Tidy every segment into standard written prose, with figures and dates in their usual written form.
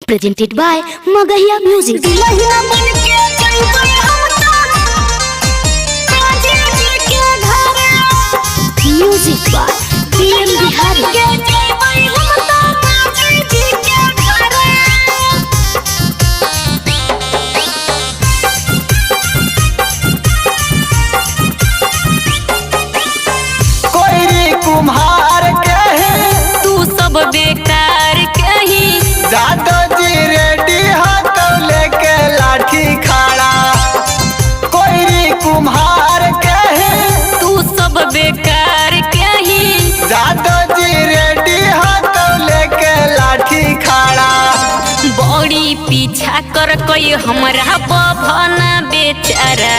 Presented by Magahiya Music. Music by PM Bihari. कुम्हार कहीं तू सब बेकार कहीं जादव जी रेडी हाथ लेके लाठी खड़ा। कोई कुम्हार कहीं तू सब बेकार कहीं जादव जी रेडी हाथ लेके लाठी खड़ा। बड़ी पीछा कर कोई हमरा बभना बेचारा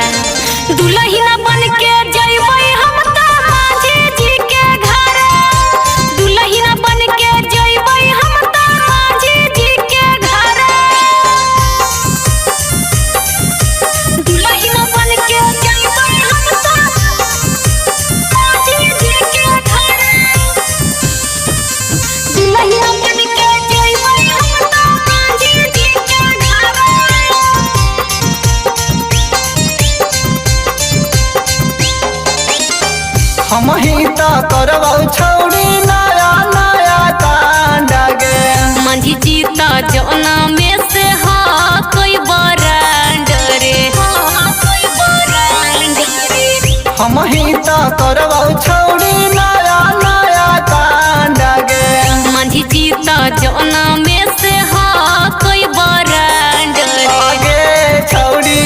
दुल्हन बन के जइबै हम त माझी जी के घर। दुल्हन बन के जइबै हम त माझी जी के घर। दुल्हन बन के जइबै हम त माझी जी के घर। दुल्हन बन के जइबै हम त माझी जी के घर। हम ही तो करबौ छौड़ी नया नया कांड गे। माझी जी त जौना में से हाँ कोई बरांड रे, हाँ कोई बरांड रे। हम ही तो करबौ छौड़ी नया नया कांड गे। माझी जी त जौना में से हाँ कोई बरांड रे। आगे छौड़ी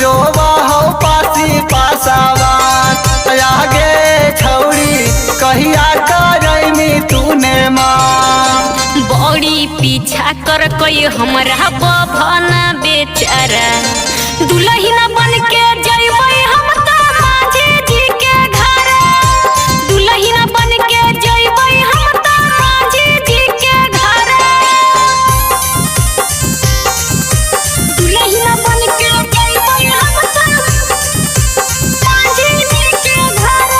रोवा हो पासी पासावान। आगे छौड़ी कहिया करैमी तूने माँ। बड़ी पीछा कर कोई हमरा बभना बेचारा दुल्हन बन के जइबै हम त माझी जी के घर। दुल्हन बन के जइबै हम त माझी जी के घर। दुल्हन बन के जइबै हम त माझी जी के घर।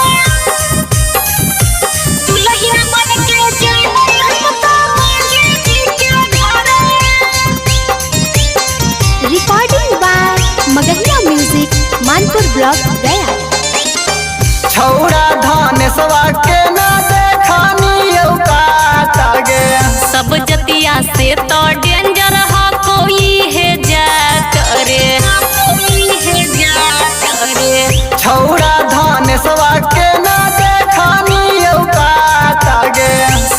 दुल्हन बन के जइबै हम त माझी जी के घर। Recording by Magahiya Music, Manpur Block, Gaya. छौड़ा धानेसवा के न देखानी औकात गे। सब जतिया से तो डेंजर हा कोई है जात रे, कोई है जात रे। छौड़ा धानेसवा के न देखानी औकात गे।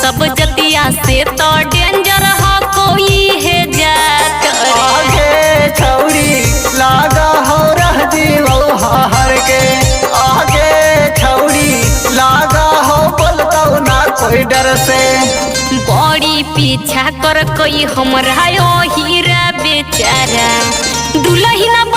सब जतिया से तो डेंजर हा कोई है जात रे। आगे छौड़ी लागा हो रह जीवो हर के। आगे छौड़ी लागा हो बोलतौ ना कोई डर से। बड़ी पीछा कर कोई हमरा हीरा बेचारा दुल्हन